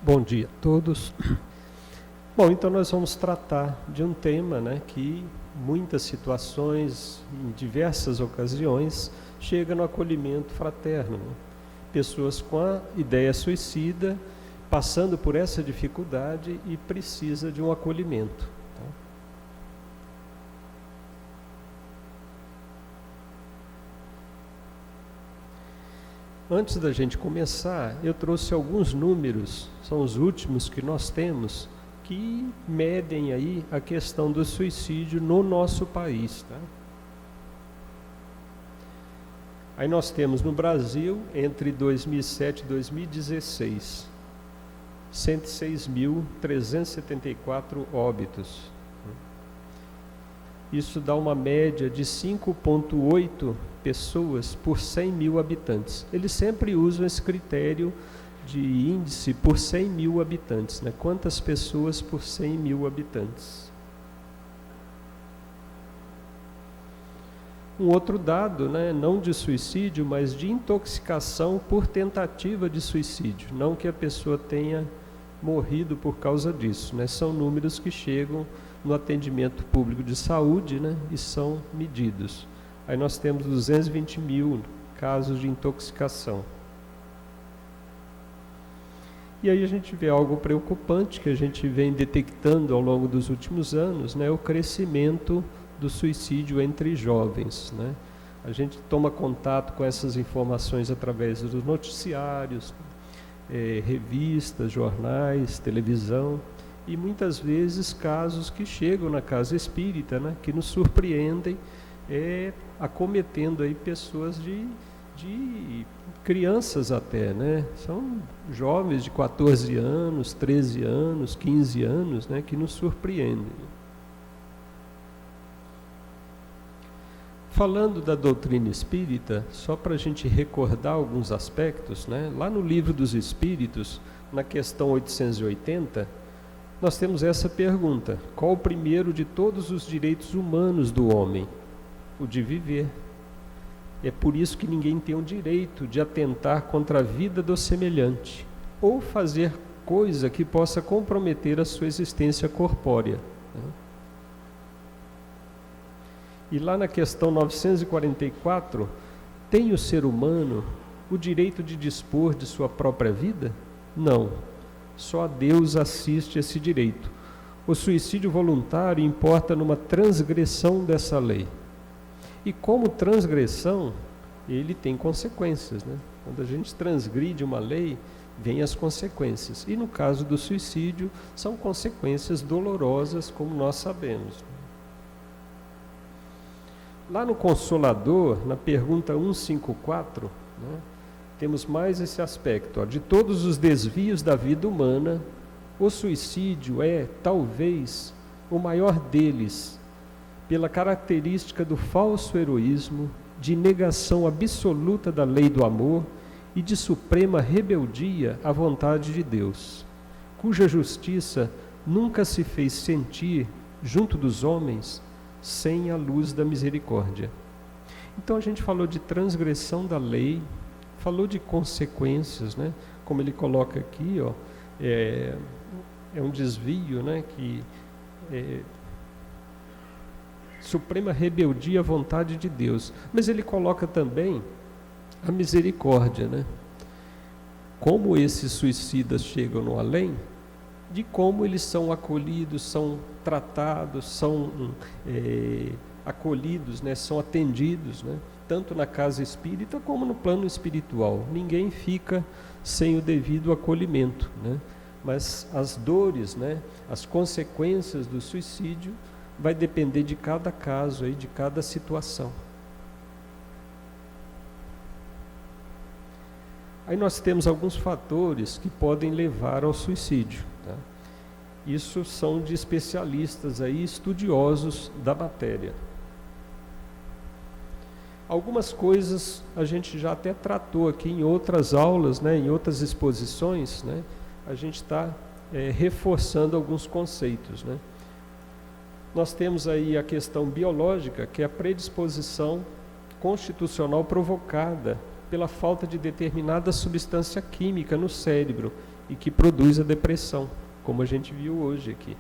Bom dia a todos. Bom, então nós vamos tratar de um tema, que muitas situações, em diversas ocasiões, chega no acolhimento fraterno. Pessoas com a ideia suicida, passando por essa dificuldade e precisa de um acolhimento. Antes da gente começar, eu trouxe alguns números, são os últimos que nós temos, que medem aí a questão do suicídio no nosso país. Aí nós temos no Brasil, entre 2007 e 2016, 106.374 óbitos. Isso dá uma média de 5,8 pessoas por 100 mil habitantes. Eles sempre usam esse critério de índice por 100 mil habitantes. Quantas pessoas por 100 mil habitantes? Um outro dado, não de suicídio, mas de intoxicação por tentativa de suicídio. Não que a pessoa tenha morrido por causa disso. São números que chegam no atendimento público de saúde, e são medidos. Aí nós temos 220 mil casos de intoxicação. E aí a gente vê algo preocupante que a gente vem detectando ao longo dos últimos anos, o crescimento do suicídio entre jovens. A gente toma contato com essas informações através dos noticiários, revistas, jornais, televisão, e muitas vezes casos que chegam na casa espírita, que nos surpreendem, acometendo aí pessoas de crianças até, São jovens de 14 anos, 13 anos, 15 anos, que nos surpreendem. Falando da doutrina espírita, só para a gente recordar alguns aspectos, lá no Livro dos Espíritos, na questão 880, nós temos essa pergunta: qual o primeiro de todos os direitos humanos do homem? O de viver. É por isso que ninguém tem o direito de atentar contra a vida do semelhante, ou fazer coisa que possa comprometer a sua existência corpórea. E lá na questão 944, tem o ser humano o direito de dispor de sua própria vida? Não. Só a Deus assiste esse direito. O suicídio voluntário importa numa transgressão dessa lei. E como transgressão, ele tem consequências. Quando a gente transgride uma lei, vem as consequências. E no caso do suicídio, são consequências dolorosas, como nós sabemos. Lá no Consolador, na pergunta 154, temos mais esse aspecto. De todos os desvios da vida humana, o suicídio é, talvez, o maior deles, pela característica do falso heroísmo, de negação absoluta da lei do amor e de suprema rebeldia à vontade de Deus, cuja justiça nunca se fez sentir junto dos homens sem a luz da misericórdia. Então a gente falou de transgressão da lei, falou de consequências, como ele coloca aqui, é um desvio, que suprema rebeldia à vontade de Deus. Mas ele coloca também a misericórdia, como esses suicidas chegam no além, de como eles são acolhidos, são tratados, são acolhidos, são atendidos, tanto na casa espírita como no plano espiritual. Ninguém fica sem o devido acolhimento, mas as dores, as consequências do suicídio vai depender de cada caso, de cada situação. Aí nós temos alguns fatores que podem levar ao suicídio. Isso são de especialistas estudiosos da matéria. Algumas coisas a gente já até tratou aqui em outras aulas, em outras exposições, a gente está reforçando alguns conceitos. Nós temos aí a questão biológica, que é a predisposição constitucional provocada pela falta de determinada substância química no cérebro, e que produz a depressão, como a gente viu hoje aqui.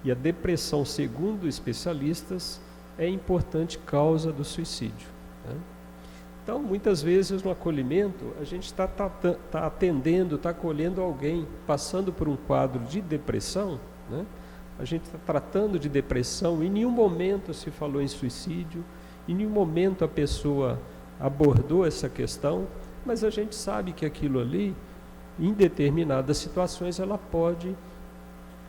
E a depressão, segundo especialistas, é importante causa do suicídio, né? Então, muitas vezes no acolhimento, a gente está atendendo, está acolhendo alguém passando por um quadro de depressão, né? A gente está tratando de depressão, em nenhum momento se falou em suicídio, em nenhum momento a pessoa abordou essa questão, mas a gente sabe que aquilo ali, em determinadas situações, ela pode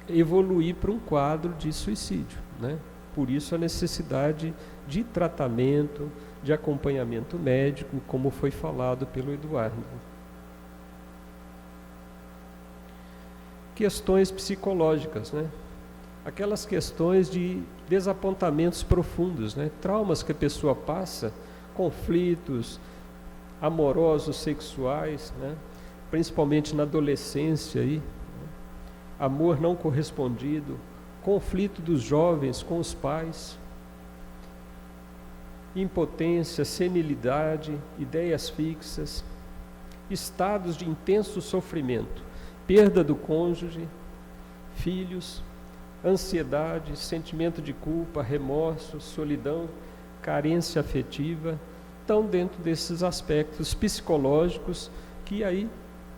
evoluir para um quadro de suicídio, né? Por isso a necessidade de tratamento, de acompanhamento médico, como foi falado pelo Eduardo. Questões psicológicas, né? Aquelas questões de desapontamentos profundos, né? Traumas que a pessoa passa, conflitos amorosos, sexuais, né? Principalmente na adolescência, aí, né? Amor não correspondido, conflito dos jovens com os pais, impotência, senilidade, ideias fixas, estados de intenso sofrimento, perda do cônjuge, filhos, ansiedade, sentimento de culpa, remorso, solidão, carência afetiva, estão dentro desses aspectos psicológicos que aí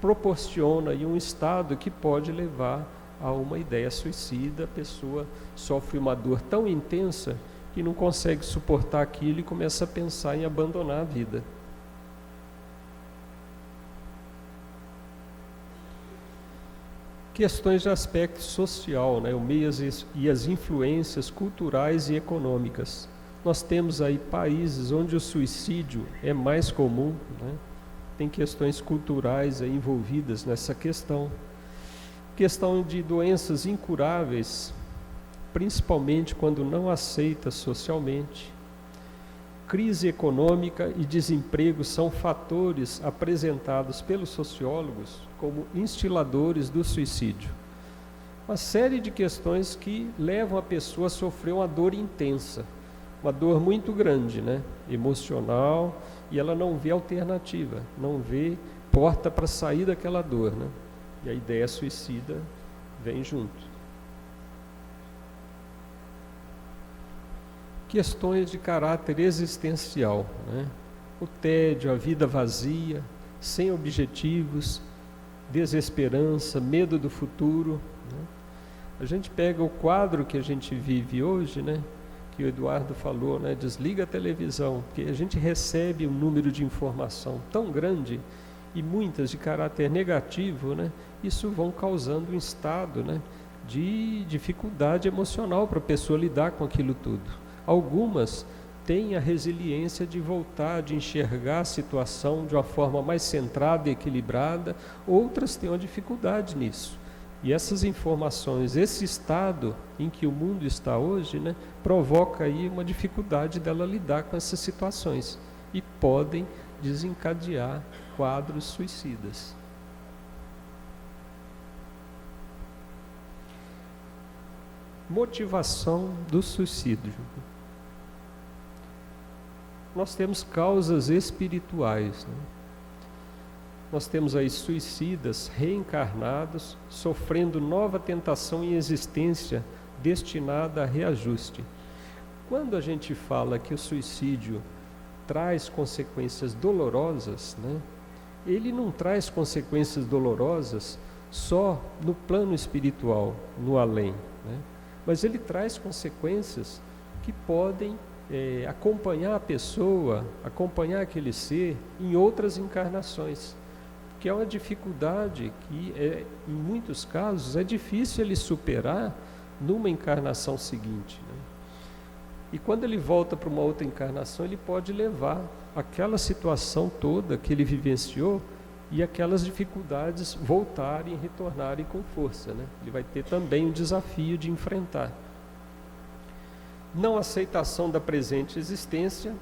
proporciona aí um estado que pode levar a uma ideia suicida. A pessoa sofre uma dor tão intensa que não consegue suportar aquilo e começa a pensar em abandonar a vida. Questões de aspecto social, né? O meio e as influências culturais e econômicas. Nós temos aí países onde o suicídio é mais comum, né? Tem questões culturais aí envolvidas nessa questão. Questão de doenças incuráveis, principalmente quando não aceita socialmente. Crise econômica e desemprego são fatores apresentados pelos sociólogos como instiladores do suicídio. Uma série de questões que levam a pessoa a sofrer uma dor intensa, uma dor muito grande, né? Emocional, e ela não vê alternativa, não vê porta para sair daquela dor, né? E a ideia suicida vem junto. Questões de caráter existencial, né? O tédio, a vida vazia, sem objetivos, desesperança, medo do futuro, né? A gente pega o quadro que a gente vive hoje, né? Que o Eduardo falou, né? Desliga a televisão, porque a gente recebe um número de informação tão grande e muitas de caráter negativo, né? Isso vão causando um estado, né? De dificuldade emocional para a pessoa lidar com aquilo tudo. Algumas têm a resiliência de voltar, de enxergar a situação de uma forma mais centrada e equilibrada, outras têm uma dificuldade nisso. E essas informações, esse estado em que o mundo está hoje, né, provoca aí uma dificuldade dela lidar com essas situações e podem desencadear quadros suicidas. Motivação do suicídio. Nós temos causas espirituais, né? Nós temos aí suicidas reencarnados, sofrendo nova tentação em existência destinada a reajuste. Quando a gente fala que o suicídio traz consequências dolorosas, né? Ele não traz consequências dolorosas só no plano espiritual, no além, né? Mas ele traz consequências que podem acompanhar a pessoa, acompanhar aquele ser em outras encarnações, que é uma dificuldade que, em muitos casos, é difícil ele superar numa encarnação seguinte, né? E quando ele volta para uma outra encarnação, ele pode levar aquela situação toda que ele vivenciou e aquelas dificuldades voltarem e retornarem com força, né? Ele vai ter também um desafio de enfrentar. Não aceitação da presente existência,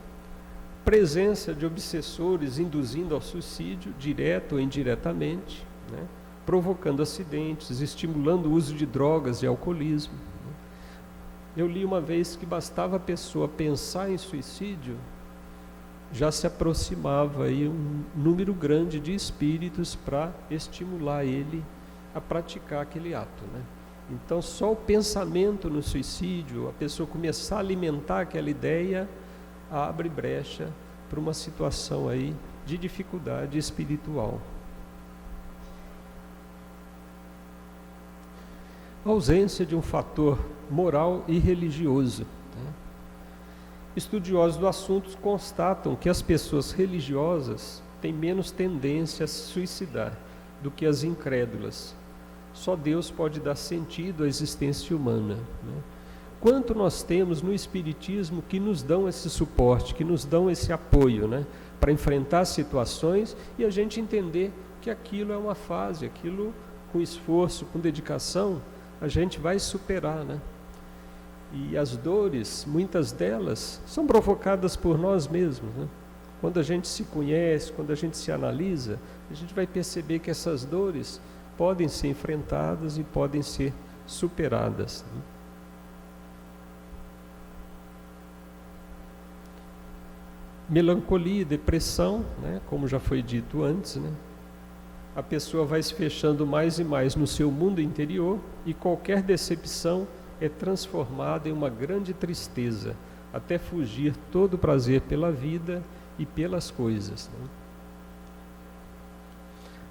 presença de obsessores induzindo ao suicídio, direto ou indiretamente, né? Provocando acidentes, estimulando o uso de drogas e alcoolismo, né? Eu li uma vez que bastava a pessoa pensar em suicídio já se aproximava aí um número grande de espíritos para estimular ele a praticar aquele ato, né? Então, só o pensamento no suicídio, a pessoa começar a alimentar aquela ideia, abre brecha para uma situação aí de dificuldade espiritual. A ausência de um fator moral e religioso, né? Estudiosos do assunto constatam que as pessoas religiosas têm menos tendência a se suicidar do que as incrédulas. Só Deus pode dar sentido à existência humana, né? Quanto nós temos no Espiritismo que nos dão esse suporte, que nos dão esse apoio, né, para enfrentar situações e a gente entender que aquilo é uma fase, aquilo com esforço, com dedicação, a gente vai superar, né? E as dores, muitas delas, são provocadas por nós mesmos, né? Quando a gente se conhece, quando a gente se analisa, a gente vai perceber que essas dores podem ser enfrentadas e podem ser superadas, né? Melancolia e depressão, né, como já foi dito antes, né? A pessoa vai se fechando mais e mais no seu mundo interior e qualquer decepção é transformada em uma grande tristeza, até fugir todo o prazer pela vida e pelas coisas, né?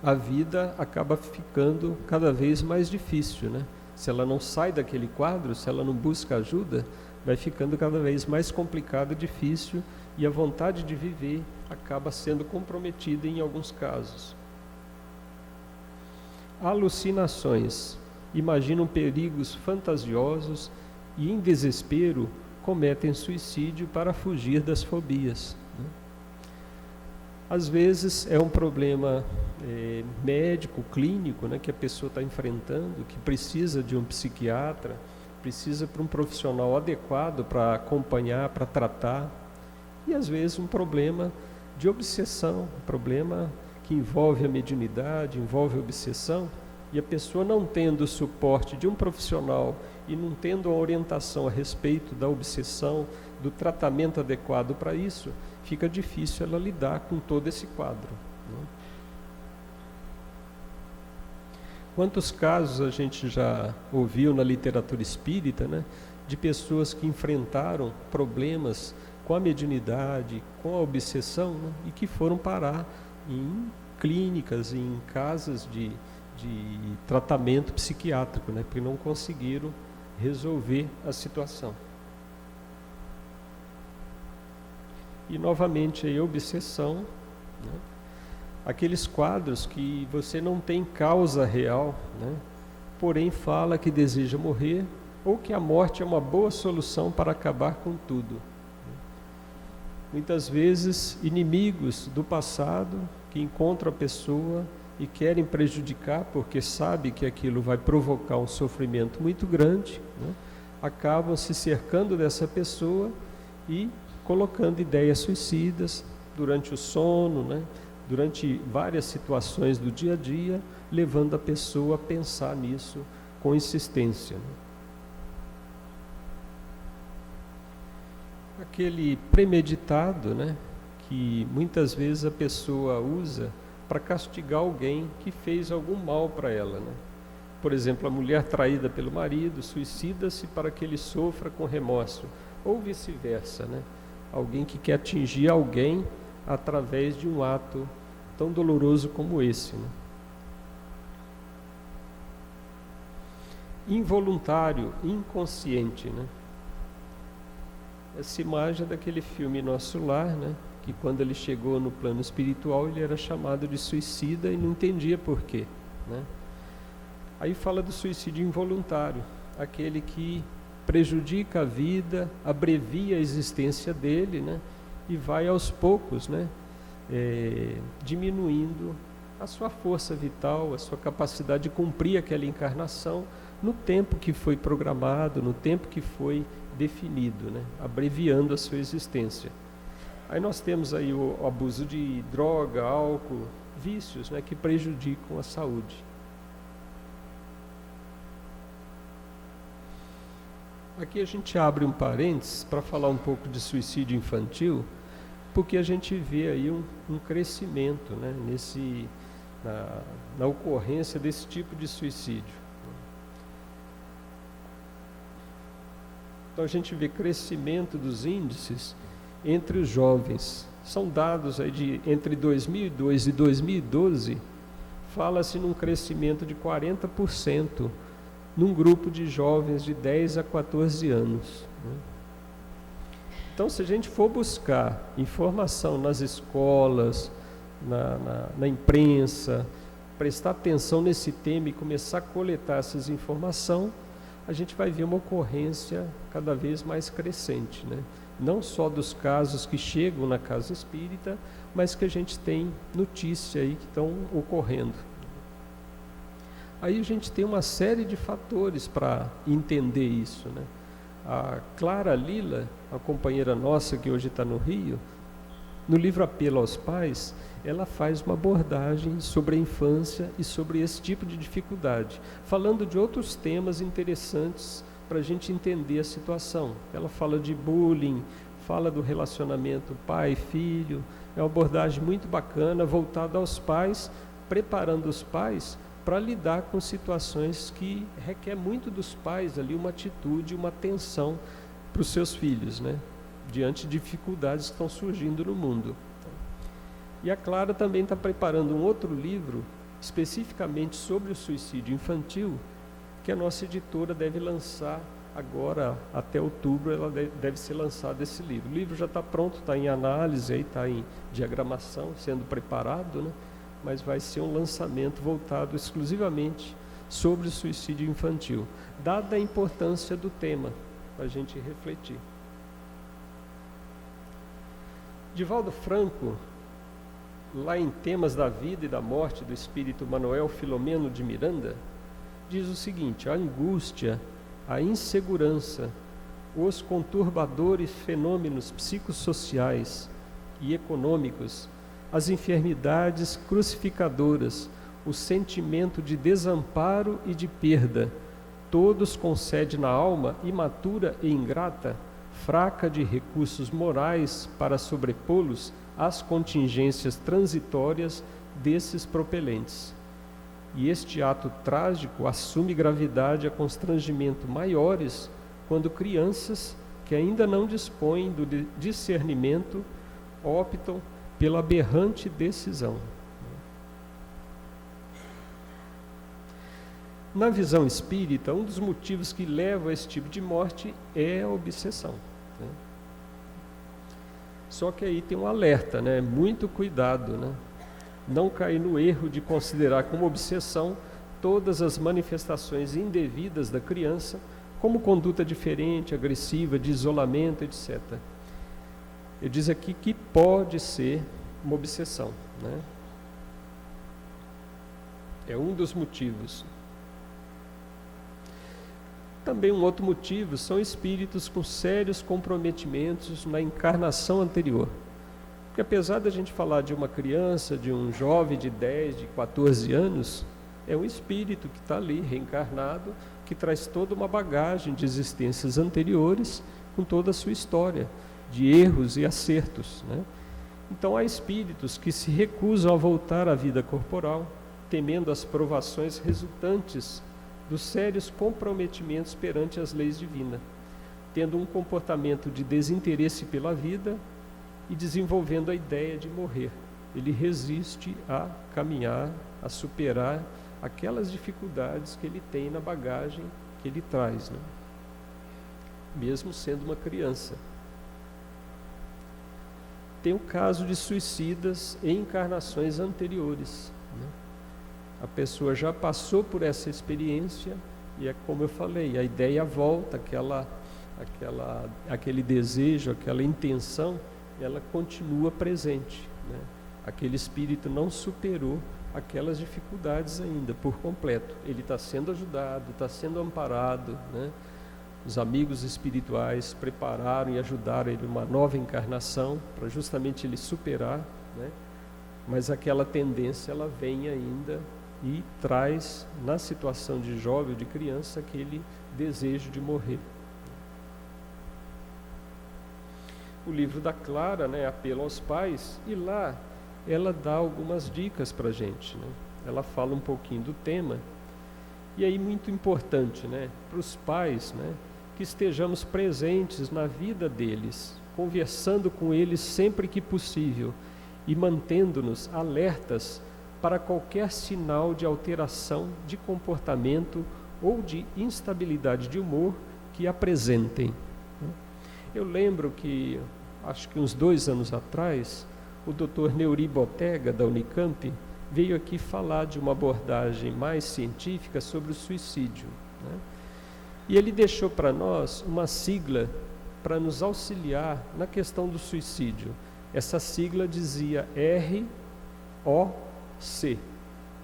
A vida acaba ficando cada vez mais difícil, né? Se ela não sai daquele quadro, se ela não busca ajuda, vai ficando cada vez mais complicado, difícil, e a vontade de viver acaba sendo comprometida em alguns casos. Alucinações. Imaginam perigos fantasiosos e, em desespero, cometem suicídio para fugir das fobias, né? Às vezes é um problema médico, clínico, né, que a pessoa está enfrentando, que precisa de um psiquiatra, precisa para um profissional adequado para acompanhar, para tratar. E às vezes um problema de obsessão, um problema que envolve a mediunidade, envolve a obsessão, e a pessoa não tendo o suporte de um profissional e não tendo a orientação a respeito da obsessão, do tratamento adequado para isso, fica difícil ela lidar com todo esse quadro, né? Quantos casos a gente já ouviu na literatura espírita, né, de pessoas que enfrentaram problemas com a mediunidade, com a obsessão, né, e que foram parar em clínicas, em casas de tratamento psiquiátrico, né, porque não conseguiram resolver a situação. E novamente a obsessão, né, aqueles quadros que você não tem causa real, né, porém fala que deseja morrer ou que a morte é uma boa solução para acabar com tudo. Muitas vezes inimigos do passado que encontram a pessoa e querem prejudicar porque sabe que aquilo vai provocar um sofrimento muito grande, né, acabam se cercando dessa pessoa e colocando ideias suicidas durante o sono, né, durante várias situações do dia a dia, levando a pessoa a pensar nisso com insistência, né. Aquele premeditado, né, que muitas vezes a pessoa usa para castigar alguém que fez algum mal para ela, né? Por exemplo, a mulher traída pelo marido suicida-se para que ele sofra com remorso, ou vice-versa, né? Alguém que quer atingir alguém através de um ato tão doloroso como esse, né? Involuntário, inconsciente, né? Essa imagem é daquele filme Nosso Lar, né, que quando ele chegou no plano espiritual ele era chamado de suicida e não entendia por quê, né? Aí fala do suicídio involuntário, aquele que prejudica a vida, abrevia a existência dele, né, e vai aos poucos, né, diminuindo a sua força vital, a sua capacidade de cumprir aquela encarnação no tempo que foi programado, no tempo que foi definido, né, abreviando a sua existência. Aí nós temos aí o abuso de droga, álcool, vícios, né, que prejudicam a saúde. Aqui a gente abre um parênteses para falar um pouco de suicídio infantil, porque a gente vê aí um crescimento, né, na ocorrência desse tipo de suicídio. Então a gente vê crescimento dos índices entre os jovens. São dados aí de entre 2002 e 2012, fala-se num crescimento de 40% num grupo de jovens de 10 a 14 anos. Então, se a gente for buscar informação nas escolas, na imprensa, prestar atenção nesse tema e começar a coletar essas informações, a gente vai ver uma ocorrência cada vez mais crescente, né? Não só dos casos que chegam na casa espírita, mas que a gente tem notícia aí que estão ocorrendo. Aí a gente tem uma série de fatores para entender isso, né? A Clara Lila, a companheira nossa que hoje está no Rio, no livro Apelo aos Pais, ela faz uma abordagem sobre a infância e sobre esse tipo de dificuldade, falando de outros temas interessantes para a gente entender a situação. Ela fala de bullying, fala do relacionamento pai-filho, é uma abordagem muito bacana, voltada aos pais, preparando os pais para lidar com situações que requer muito dos pais ali uma atitude, uma atenção para os seus filhos, né? Diante de dificuldades que estão surgindo no mundo. E a Clara também está preparando um outro livro, especificamente sobre o suicídio infantil, que a nossa editora deve lançar agora, até outubro, ela deve ser lançado esse livro. O livro já está pronto, está em análise, está em diagramação, sendo preparado, né? Mas vai ser um lançamento voltado exclusivamente sobre o suicídio infantil, dada a importância do tema, para a gente refletir. Divaldo Franco, lá em Temas da Vida e da Morte, do espírito Manuel Filomeno de Miranda, diz o seguinte: a angústia, a insegurança, os conturbadores fenômenos psicossociais e econômicos, as enfermidades crucificadoras, o sentimento de desamparo e de perda, todos concedem na alma imatura e ingrata, fraca de recursos morais para sobrepô-los às contingências transitórias desses propelentes. E este ato trágico assume gravidade a constrangimento maiores quando crianças que ainda não dispõem do discernimento optam pela aberrante decisão. Na visão espírita, um dos motivos que leva a esse tipo de morte é a obsessão, né? Só que aí tem um alerta, né? Muito cuidado, né? Não cair no erro de considerar como obsessão todas as manifestações indevidas da criança, como conduta diferente, agressiva, de isolamento, etc. Eu diz aqui que pode ser uma obsessão, né? É um dos motivos. Também um outro motivo são espíritos com sérios comprometimentos na encarnação anterior. Porque apesar da gente falar de uma criança, de um jovem de 10, de 14 anos, é um espírito que está ali, reencarnado, que traz toda uma bagagem de existências anteriores, com toda a sua história, de erros e acertos, né? Então há espíritos que se recusam a voltar à vida corporal, temendo as provações resultantes dos sérios comprometimentos perante as leis divinas, tendo um comportamento de desinteresse pela vida e desenvolvendo a ideia de morrer. Ele resiste a caminhar, a superar aquelas dificuldades que ele tem na bagagem que ele traz, né? Mesmo sendo uma criança. Tem o caso de suicidas em encarnações anteriores, né? A pessoa já passou por essa experiência e é como eu falei, a ideia volta, aquele desejo, aquela intenção, ela continua presente, né? Aquele espírito não superou aquelas dificuldades ainda por completo. Ele está sendo ajudado, está sendo amparado, né? Os amigos espirituais prepararam e ajudaram ele uma nova encarnação para justamente ele superar, né? Mas aquela tendência ela vem ainda e traz na situação de jovem ou de criança aquele desejo de morrer. o livro da Clara, né, Apelo aos Pais, e lá ela dá algumas dicas para a gente, né? Ela fala um pouquinho do tema, e aí muito importante, né, para os pais, né, que estejamos presentes na vida deles, conversando com eles sempre que possível e mantendo-nos alertas para qualquer sinal de alteração de comportamento ou de instabilidade de humor que apresentem. Eu lembro que, acho que uns 2 anos atrás, o Dr. Neuri Botega, da Unicamp, veio aqui falar de uma abordagem mais científica sobre o suicídio, né? E ele deixou para nós uma sigla para nos auxiliar na questão do suicídio. Essa sigla dizia ROC.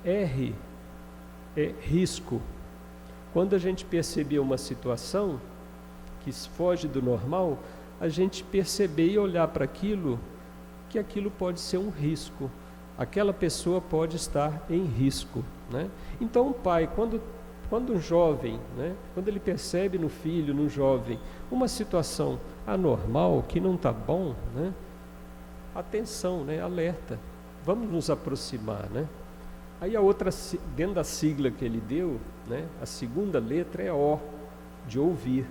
R é risco. Quando a gente perceber uma situação que foge do normal, a gente perceber e olhar para aquilo, que aquilo pode ser um risco. Aquela pessoa pode estar em risco, né? Então o pai, quando um jovem, né, quando ele percebe no filho, no jovem, uma situação anormal, que não está bom, né, atenção, né, alerta, vamos nos aproximar, né? Aí a outra, dentro da sigla que ele deu, né, a segunda letra é O, de ouvir.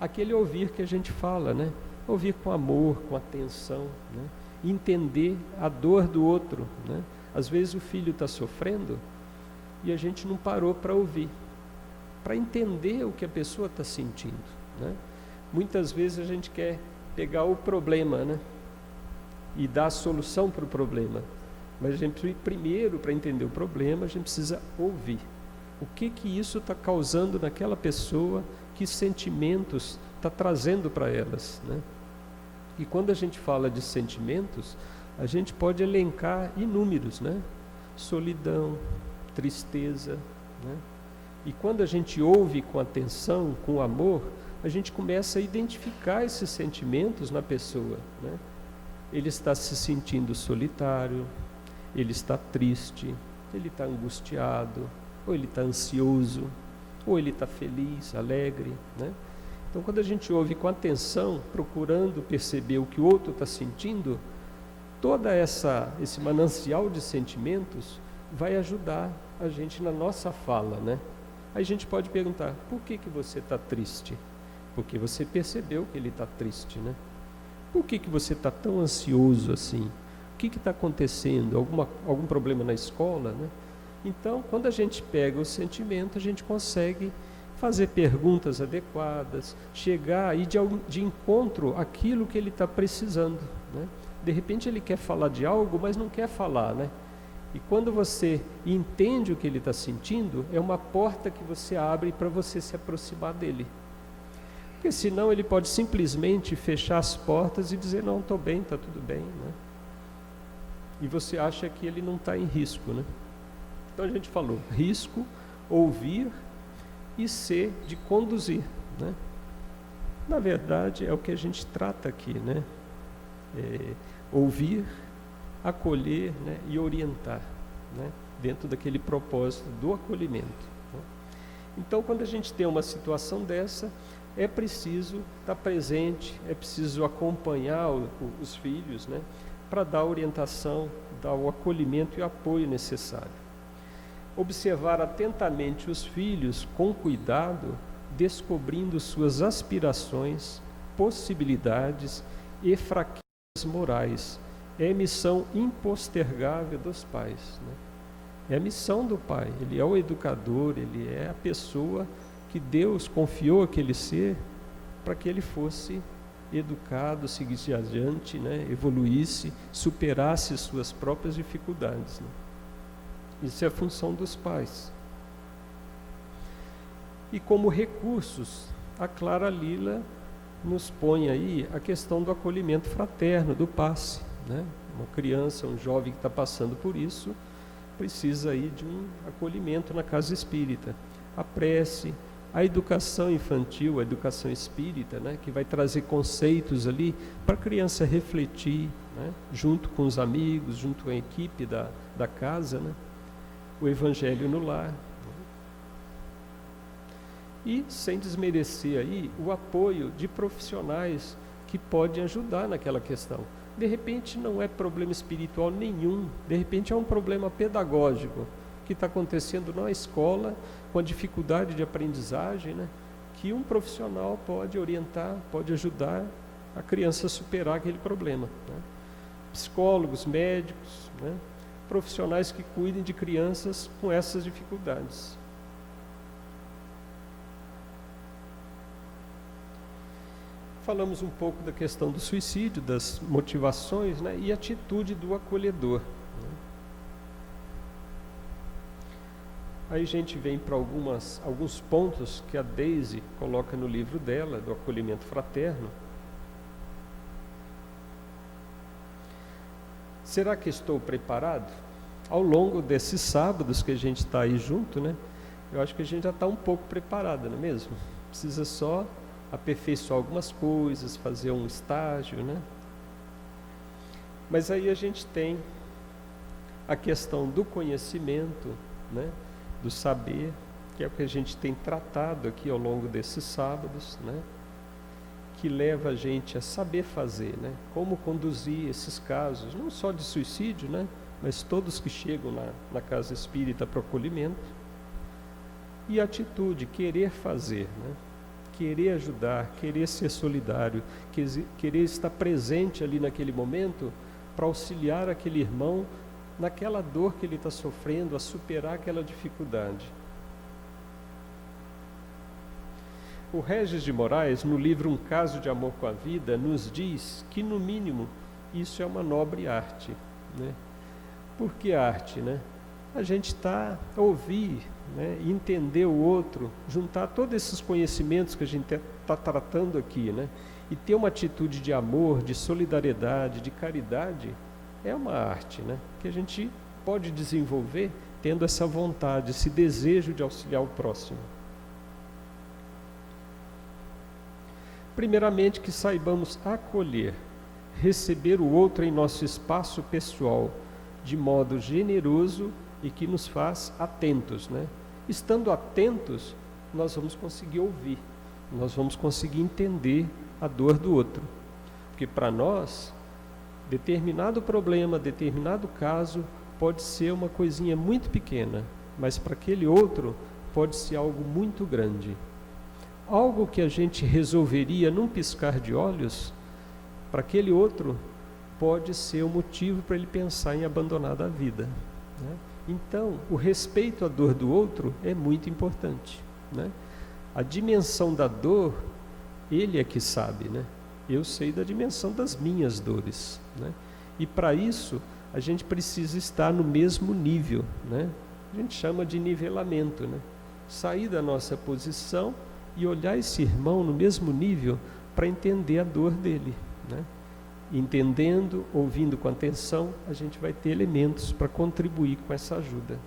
Aquele ouvir que a gente fala, né? Ouvir com amor, com atenção, né? Entender a dor do outro, né? Às vezes o filho está sofrendo e a gente não parou para ouvir, para entender o que a pessoa está sentindo, né? Muitas vezes a gente quer pegar o problema, né, e dar a solução para o problema, mas a gente primeiro, para entender o problema, a gente precisa ouvir. O que isso está causando naquela pessoa, que sentimentos está trazendo para elas, né? E quando a gente fala de sentimentos, a gente pode elencar inúmeros, né? Solidão, tristeza, né? E quando a gente ouve com atenção, com amor, a gente começa a identificar esses sentimentos na pessoa, né? Ele está se sentindo solitário, ele está triste, ele está angustiado, ou ele está ansioso, ou ele está feliz, alegre, né? Então, quando a gente ouve com atenção, procurando perceber o que o outro está sentindo, toda esse manancial de sentimentos vai ajudar a gente na nossa fala, né? Aí a gente pode perguntar: por que você está triste? Porque você percebeu que ele está triste, né? Por que você está tão ansioso assim? O que está acontecendo? Algum problema na escola, né? Então, quando a gente pega o sentimento, a gente consegue fazer perguntas adequadas, chegar e de encontro àquilo que ele está precisando, né? De repente ele quer falar de algo, mas não quer falar, né? E quando você entende o que ele está sentindo, é uma porta que você abre para você se aproximar dele. Porque senão ele pode simplesmente fechar as portas e dizer: não, estou bem, está tudo bem, né? E você acha que ele não está em risco, né? Então a gente falou: risco, ouvir e ser de conduzir, né? Na verdade é o que a gente trata aqui, né? Ouvir, acolher, né, e orientar, né, dentro daquele propósito do acolhimento, né? Então, quando a gente tem uma situação dessa, é preciso estar presente, é preciso acompanhar os filhos, né, para dar a orientação, dar o acolhimento e o apoio necessário. Observar atentamente os filhos com cuidado, descobrindo suas aspirações, possibilidades e fraquezas morais. É missão impostergável dos pais, né? É a missão do pai. Ele é o educador, ele é a pessoa que Deus confiou aquele ser para que ele fosse educado, seguisse adiante, né? Evoluísse, superasse suas próprias dificuldades, né? Isso é a função dos pais. E como recursos, a Clara Lila nos põe aí a questão do acolhimento fraterno, do passe, né? Uma criança, um jovem que está passando por isso, precisa aí de um acolhimento na casa espírita. A prece, a educação infantil, a educação espírita, né? Que vai trazer conceitos ali para a criança refletir, né? Junto com os amigos, junto com a equipe da casa, né? O evangelho no lar. E sem desmerecer aí o apoio de profissionais que podem ajudar naquela questão. De repente não é problema espiritual nenhum, de repente é um problema pedagógico que está acontecendo na escola, com a dificuldade de aprendizagem, né? Que um profissional pode orientar, pode ajudar a criança a superar aquele problema, né? Psicólogos, médicos, né? Profissionais que cuidem de crianças com essas dificuldades. Falamos um pouco da questão do suicídio, das motivações, né, e atitude do acolhedor, né. Aí a gente vem para alguns pontos que a Daisy coloca no livro dela, do acolhimento fraterno. Será que estou preparado? Ao longo desses sábados que a gente está aí junto, né, eu acho que a gente já está um pouco preparado, não é mesmo? Precisa só aperfeiçoar algumas coisas, fazer um estágio, né? Mas aí a gente tem a questão do conhecimento, né? Do saber, que é o que a gente tem tratado aqui ao longo desses sábados, né? Que leva a gente a saber fazer, né? Como conduzir esses casos, não só de suicídio, né? Mas todos que chegam na casa espírita para o acolhimento. E a atitude, querer fazer, né? Querer ajudar, querer ser solidário, querer estar presente ali naquele momento para auxiliar aquele irmão naquela dor que ele está sofrendo, a superar aquela dificuldade. O Regis de Moraes, no livro Um Caso de Amor com a Vida, nos diz que, no mínimo, isso é uma nobre arte, né? Por que arte, né? A gente está a ouvir, né, entender o outro, juntar todos esses conhecimentos que a gente está tratando aqui, né, e ter uma atitude de amor, de solidariedade, de caridade, é uma arte, né, que a gente pode desenvolver tendo essa vontade, esse desejo de auxiliar o próximo. Primeiramente, que saibamos acolher, receber o outro em nosso espaço pessoal, de modo generoso e que nos faz atentos, né? Estando atentos, nós vamos conseguir ouvir, nós vamos conseguir entender a dor do outro. Porque para nós, determinado problema, determinado caso, pode ser uma coisinha muito pequena, mas para aquele outro pode ser algo muito grande. Algo que a gente resolveria num piscar de olhos, para aquele outro pode ser o motivo para ele pensar em abandonar a vida, né? Então, o respeito à dor do outro é muito importante, né? A dimensão da dor, ele é que sabe, né? Eu sei da dimensão das minhas dores, né? E para isso, a gente precisa estar no mesmo nível, né? A gente chama de nivelamento, né? Sair da nossa posição e olhar esse irmão no mesmo nível para entender a dor dele, né? Entendendo, ouvindo com atenção, a gente vai ter elementos para contribuir com essa ajuda.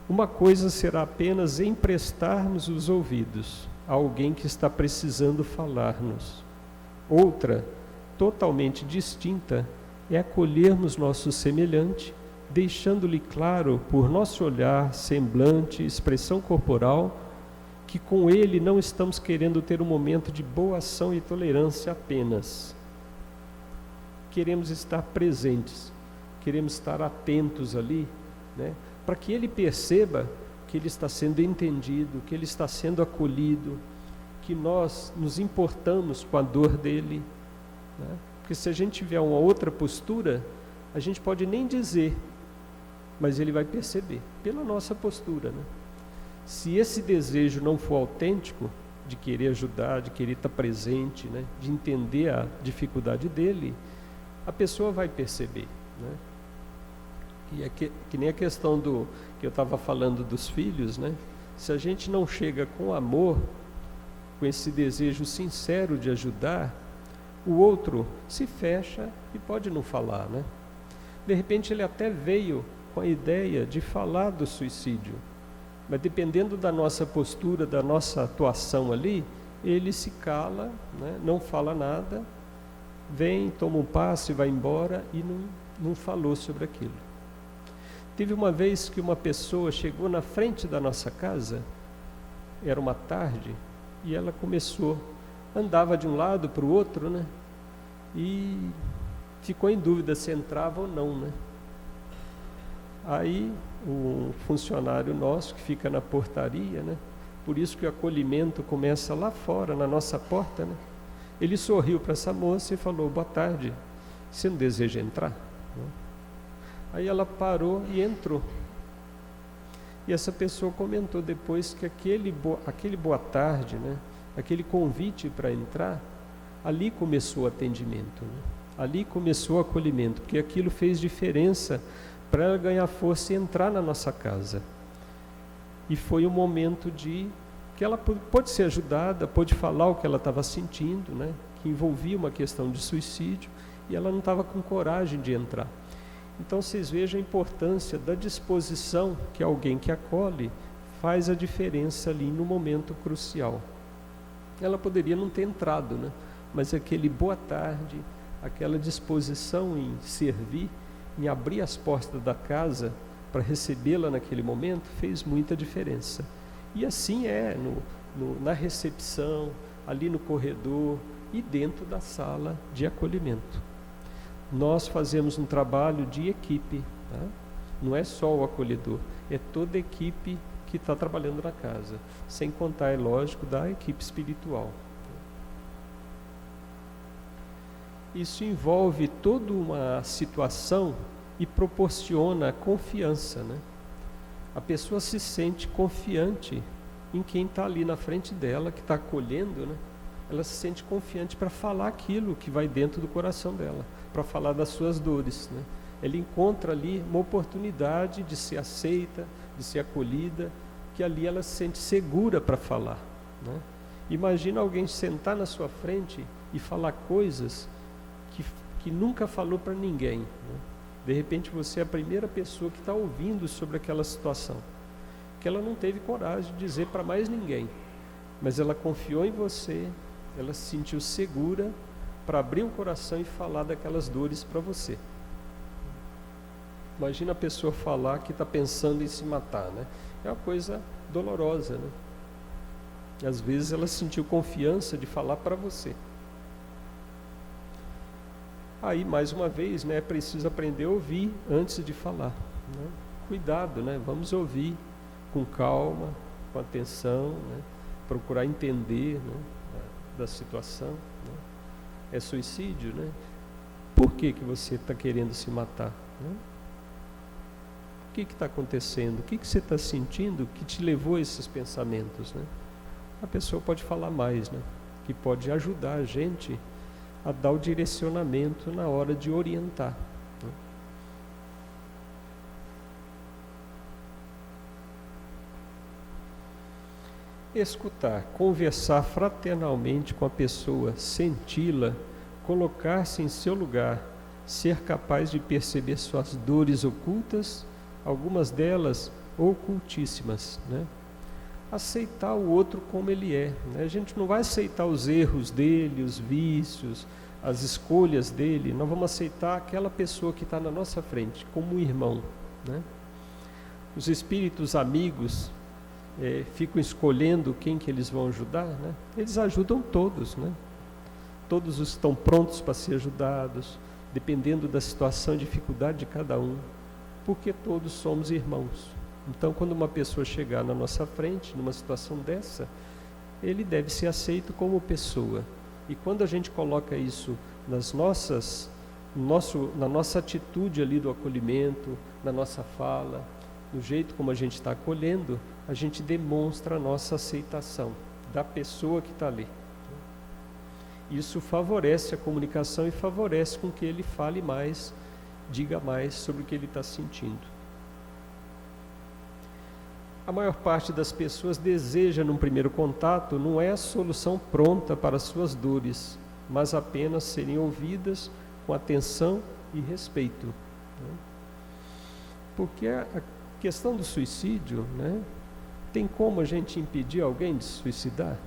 Uma coisa será apenas emprestarmos os ouvidos a alguém que está precisando falar-nos. Outra, totalmente distinta, é acolhermos nosso semelhante, deixando-lhe claro, por nosso olhar, semblante, expressão corporal, que com ele não estamos querendo ter um momento de boa ação e tolerância apenas. Queremos estar presentes, queremos estar atentos ali, né, para que ele perceba que ele está sendo entendido, que ele está sendo acolhido, que nós nos importamos com a dor dele, né? Porque se a gente tiver uma outra postura, a gente pode nem dizer, mas ele vai perceber, pela nossa postura, né? Se esse desejo não for autêntico, de querer ajudar, de querer estar presente, né, de entender a dificuldade dele, a pessoa vai perceber, né? E é que nem a questão que eu estava falando dos filhos, né? Se a gente não chega com amor, com esse desejo sincero de ajudar, o outro se fecha e pode não falar, né? De repente ele até veio com a ideia de falar do suicídio, mas dependendo da nossa postura, da nossa atuação ali, ele se cala, né? Não fala nada, vem, toma um passo e vai embora e não falou sobre aquilo. Teve uma vez que uma pessoa chegou na frente da nossa casa, era uma tarde, e ela começou, andava de um lado para o outro, né? E ficou em dúvida se entrava ou não, né? Aí o funcionário nosso que fica na portaria, né? Por isso que o acolhimento começa lá fora, na nossa porta, né? Ele sorriu para essa moça e falou: boa tarde, você não deseja entrar? Aí ela parou e entrou. E essa pessoa comentou depois que aquele boa tarde, né? Aquele convite para entrar, ali começou o atendimento, né? Ali começou o acolhimento, porque aquilo fez diferença para ela ganhar força e entrar na nossa casa. E foi um momento de que ela pôde ser ajudada, pôde falar o que ela estava sentindo, né? Que envolvia uma questão de suicídio, e ela não estava com coragem de entrar. Então vocês vejam a importância da disposição que alguém que acolhe faz a diferença ali no momento crucial. Ela poderia não ter entrado, né? Mas aquele boa tarde, aquela disposição em servir, em abrir as portas da casa para recebê-la naquele momento, fez muita diferença. E assim é na recepção, ali no corredor e dentro da sala de acolhimento. Nós fazemos um trabalho de equipe, tá? Não é só o acolhedor, é toda a equipe que está trabalhando na casa, sem contar, é lógico, da equipe espiritual. Isso envolve toda uma situação e proporciona confiança, né? A pessoa se sente confiante em quem está ali na frente dela, que está acolhendo, né? Ela se sente confiante para falar aquilo que vai dentro do coração dela, para falar das suas dores, né? Ela encontra ali uma oportunidade de ser aceita, de ser acolhida, que ali ela se sente segura para falar, né? Imagina alguém sentar na sua frente e falar coisas que nunca falou para ninguém, né? De repente você é a primeira pessoa que está ouvindo sobre aquela situação, que ela não teve coragem de dizer para mais ninguém, mas ela confiou em você, ela se sentiu segura para abrir o coração e falar daquelas dores para você. Imagina a pessoa falar que está pensando em se matar, né? É uma coisa dolorosa, né? Às vezes ela sentiu confiança de falar para você. Aí, mais uma vez, né, é preciso aprender a ouvir antes de falar, né? Cuidado, né? Vamos ouvir com calma, com atenção, né? Procurar entender, né, da situação, né? É suicídio, né? Por que você está querendo se matar, né? O que está acontecendo? O que você está sentindo que te levou a esses pensamentos, né? A pessoa pode falar mais, né? Que pode ajudar a gente a dar o direcionamento na hora de orientar, né? Escutar, conversar fraternalmente com a pessoa, senti-la, colocar-se em seu lugar, ser capaz de perceber suas dores ocultas, algumas delas ocultíssimas, né? Aceitar o outro como ele é, né? A gente não vai aceitar os erros dele, os vícios, as escolhas dele. Nós vamos aceitar aquela pessoa que está na nossa frente como um irmão, né? Os espíritos amigos ficam escolhendo quem que eles vão ajudar, né? Eles ajudam todos, né? Todos estão prontos para ser ajudados, dependendo da situação e dificuldade de cada um, porque todos somos irmãos. Então, quando uma pessoa chegar na nossa frente, numa situação dessa, ele deve ser aceito como pessoa. E quando a gente coloca isso na nossa atitude ali do acolhimento, na nossa fala, no jeito como a gente está acolhendo, a gente demonstra a nossa aceitação da pessoa que está ali. Isso favorece a comunicação e favorece com que ele fale mais, diga mais sobre o que ele está sentindo. A maior parte das pessoas deseja, num primeiro contato, não é a solução pronta para as suas dores, mas apenas serem ouvidas com atenção e respeito, né? Porque a questão do suicídio, né, tem como a gente impedir alguém de se suicidar?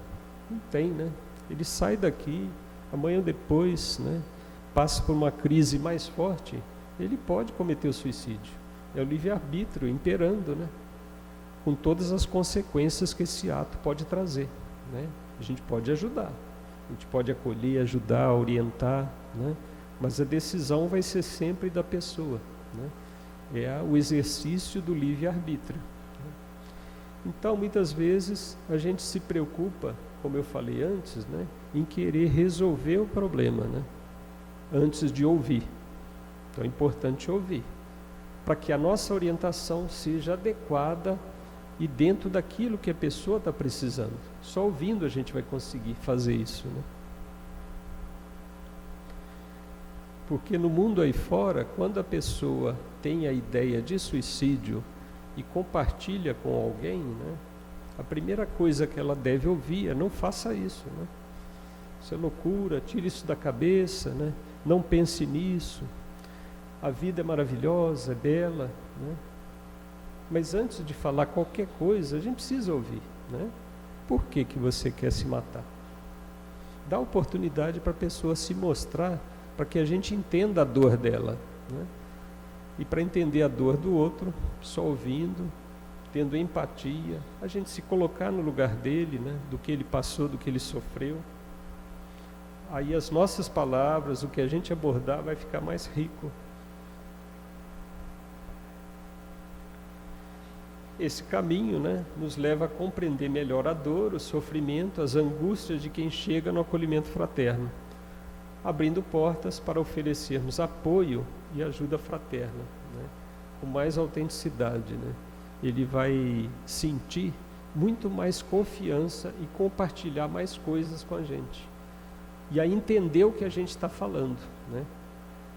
Não tem, né? Ele sai daqui, amanhã ou depois, né, passa por uma crise mais forte, ele pode cometer o suicídio. É o livre-arbítrio imperando, né? Com todas as consequências que esse ato pode trazer, né? A gente pode ajudar, a gente pode acolher, ajudar, orientar, né? Mas a decisão vai ser sempre da pessoa, né? É o exercício do livre-arbítrio. Então, muitas vezes, a gente se preocupa, como eu falei antes, né, em querer resolver o problema, né, antes de ouvir. Então, é importante ouvir, para que a nossa orientação seja adequada e dentro daquilo que a pessoa está precisando. Só ouvindo a gente vai conseguir fazer isso, né? Porque no mundo aí fora, quando a pessoa tem a ideia de suicídio e compartilha com alguém, né, a primeira coisa que ela deve ouvir é: não faça isso, né? Isso é loucura, tire isso da cabeça, né? Não pense nisso. A vida é maravilhosa, é bela, né? Mas antes de falar qualquer coisa, a gente precisa ouvir, né? Por que que você quer se matar? Dá oportunidade para a pessoa se mostrar, para que a gente entenda a dor dela, né? E para entender a dor do outro, só ouvindo, tendo empatia, a gente se colocar no lugar dele, né? Do que ele passou, do que ele sofreu. Aí as nossas palavras, o que a gente abordar, vai ficar mais rico. Esse caminho, né, nos leva a compreender melhor a dor, o sofrimento, as angústias de quem chega no acolhimento fraterno, abrindo portas para oferecermos apoio e ajuda fraterna, né, com mais autenticidade, né? Ele vai sentir muito mais confiança e compartilhar mais coisas com a gente. E a entender o que a gente está falando, né?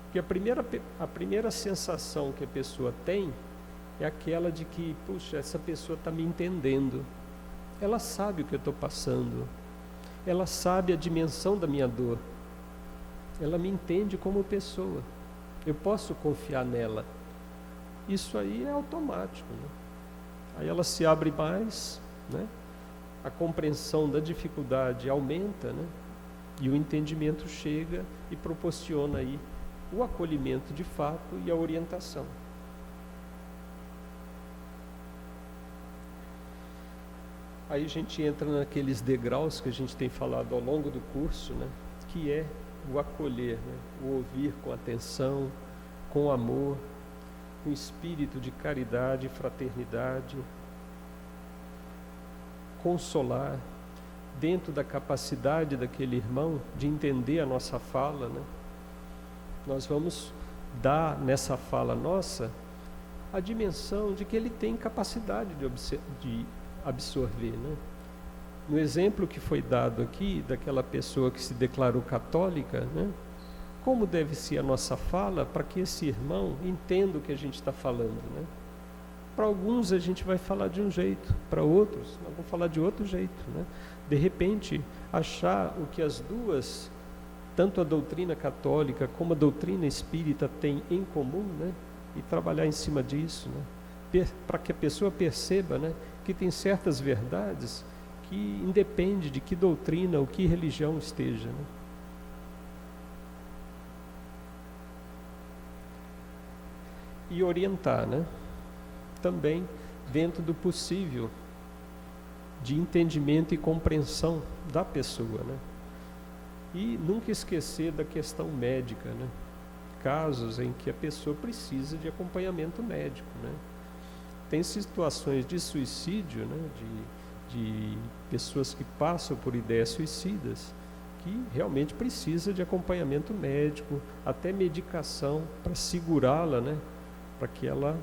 Porque a primeira sensação que a pessoa tem é aquela de que, puxa, essa pessoa está me entendendo. Ela sabe o que eu estou passando. Ela sabe a dimensão da minha dor. Ela me entende como pessoa. Eu posso confiar nela. Isso aí é automático, né? Aí ela se abre mais, né? A compreensão da dificuldade aumenta, né? E o entendimento chega e proporciona aí o acolhimento de fato e a orientação. Aí a gente entra naqueles degraus que a gente tem falado ao longo do curso, né? Que é o acolher, né? O ouvir com atenção, com amor, com espírito de caridade e fraternidade, consolar, dentro da capacidade daquele irmão de entender a nossa fala, né? Nós vamos dar nessa fala nossa a dimensão de que ele tem capacidade de absorver, né? No exemplo que foi dado aqui, daquela pessoa que se declarou católica, né? Como deve ser a nossa fala para que esse irmão entenda o que a gente está falando, né? Para alguns a gente vai falar de um jeito, para outros nós vamos falar de outro jeito, né? De repente, achar o que as duas, tanto a doutrina católica como a doutrina espírita têm em comum, né? E trabalhar em cima disso, né? Para que a pessoa perceba, né, que tem certas verdades que independe de que doutrina ou que religião esteja, né? E orientar, né? Também dentro do possível de entendimento e compreensão da pessoa, né? E nunca esquecer da questão médica, né? Casos em que a pessoa precisa de acompanhamento médico, né? Tem situações de suicídio, né? De pessoas que passam por ideias suicidas, que realmente precisa de acompanhamento médico, até medicação para segurá-la, né? Para que ela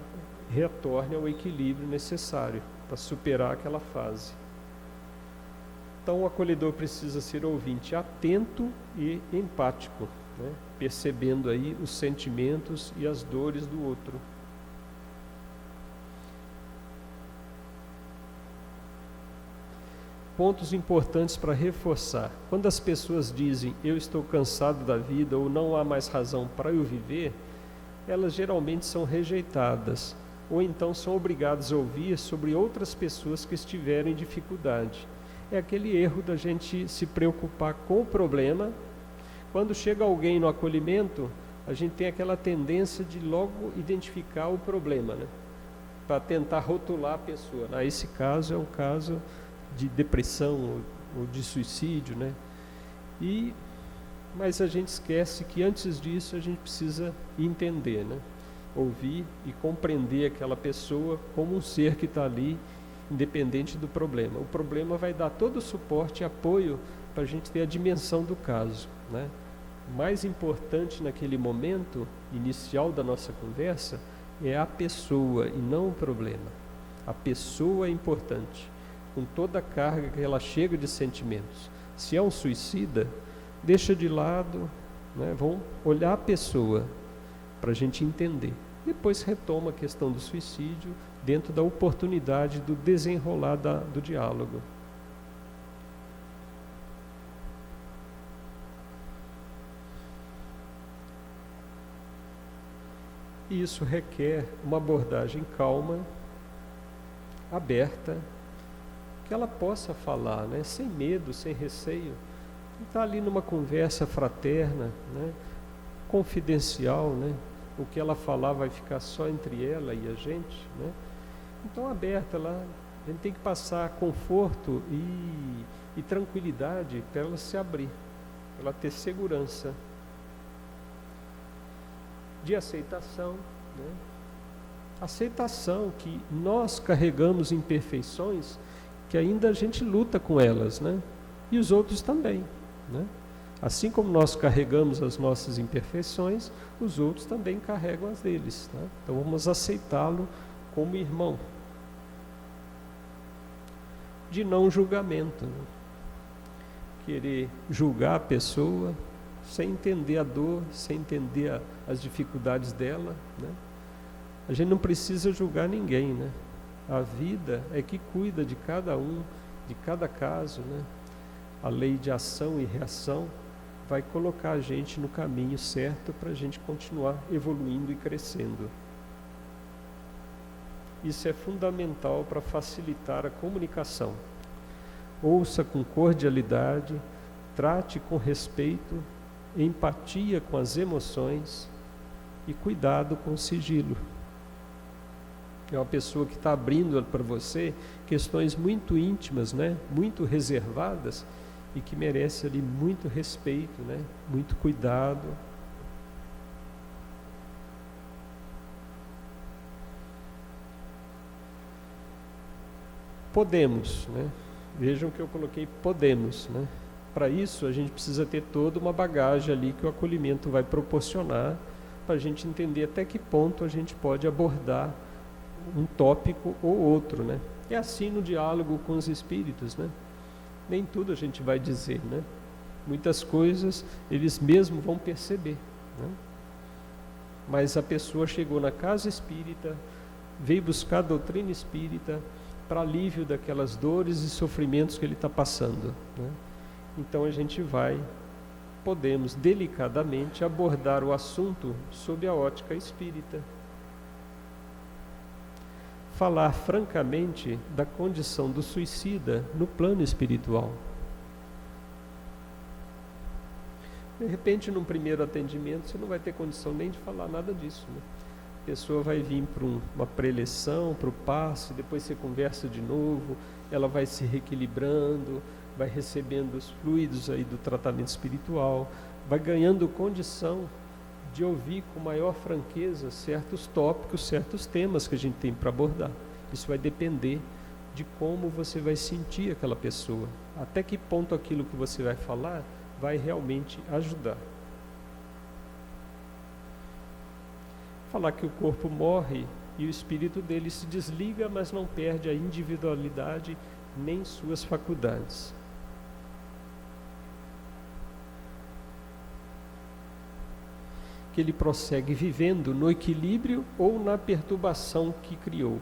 retorne ao equilíbrio necessário para superar aquela fase. Então o acolhedor precisa ser ouvinte atento e empático, né? Percebendo aí os sentimentos e as dores do outro. Pontos importantes para reforçar. Quando as pessoas dizem eu estou cansado da vida ou não há mais razão para eu viver, elas geralmente são rejeitadas ou então são obrigadas a ouvir sobre outras pessoas que estiverem em dificuldade. É aquele erro da gente se preocupar com o problema. Quando chega alguém no acolhimento, a gente tem aquela tendência de logo identificar o problema, né? Para tentar rotular a pessoa. Esse caso é um caso de depressão, ou de suicídio, né? Mas a gente esquece que antes disso a gente precisa entender, né? Ouvir e compreender aquela pessoa como um ser que está ali, independente do problema. O problema vai dar todo o suporte e apoio para a gente ter a dimensão do caso, né? O mais importante naquele momento inicial da nossa conversa é a pessoa e não o problema. A pessoa é importante, com toda a carga que ela chega de sentimentos. Se é um suicida, deixa de lado, né? Vão olhar a pessoa para a gente entender. Depois retoma a questão do suicídio dentro da oportunidade do desenrolar do diálogo. E isso requer uma abordagem calma, aberta, que ela possa falar, né? Sem medo, sem receio. Está ali numa conversa fraterna, né? Confidencial, né? O que ela falar vai ficar só entre ela e a gente, né? Então, aberta lá, a gente tem que passar conforto e tranquilidade para ela se abrir, para ela ter segurança de aceitação, né? Aceitação que nós carregamos imperfeições, que ainda a gente luta com elas, né? E os outros também, né? Assim como nós carregamos as nossas imperfeições, os outros também carregam as deles, né? Então vamos aceitá-lo como irmão. De não julgamento, né? Querer julgar a pessoa sem entender a dor, sem entender as dificuldades dela, né? A gente não precisa julgar ninguém, né? A vida é que cuida de cada um, de cada caso, né? A lei de ação e reação vai colocar a gente no caminho certo para a gente continuar evoluindo e crescendo. Isso é fundamental para facilitar a comunicação. Ouça com cordialidade, trate com respeito, empatia com as emoções e cuidado com o sigilo. É uma pessoa que está abrindo para você questões muito íntimas, né? Muito reservadas, e que merece ali muito respeito, né? Muito cuidado. Podemos, né? Vejam que eu coloquei podemos, né? Para isso a gente precisa ter toda uma bagagem ali que o acolhimento vai proporcionar, para a gente entender até que ponto a gente pode abordar um tópico ou outro, né? É assim no diálogo com os espíritos, né? Nem tudo a gente vai dizer, né? Muitas coisas eles mesmos vão perceber, né? Mas a pessoa chegou na casa espírita, veio buscar a doutrina espírita para alívio daquelas dores e sofrimentos que ele está passando, né? Então a gente podemos delicadamente abordar o assunto sob a ótica espírita. Falar francamente da condição do suicida no plano espiritual. De repente, num primeiro atendimento, você não vai ter condição nem de falar nada disso, né? A pessoa vai vir para uma preleção, para o passe, depois você conversa de novo, ela vai se reequilibrando, vai recebendo os fluidos aí do tratamento espiritual, vai ganhando condição de ouvir com maior franqueza certos tópicos, certos temas que a gente tem para abordar. Isso vai depender de como você vai sentir aquela pessoa, até que ponto aquilo que você vai falar vai realmente ajudar. Falar que o corpo morre e o espírito dele se desliga, mas não perde a individualidade nem suas faculdades. Que ele prossegue vivendo no equilíbrio ou na perturbação que criou.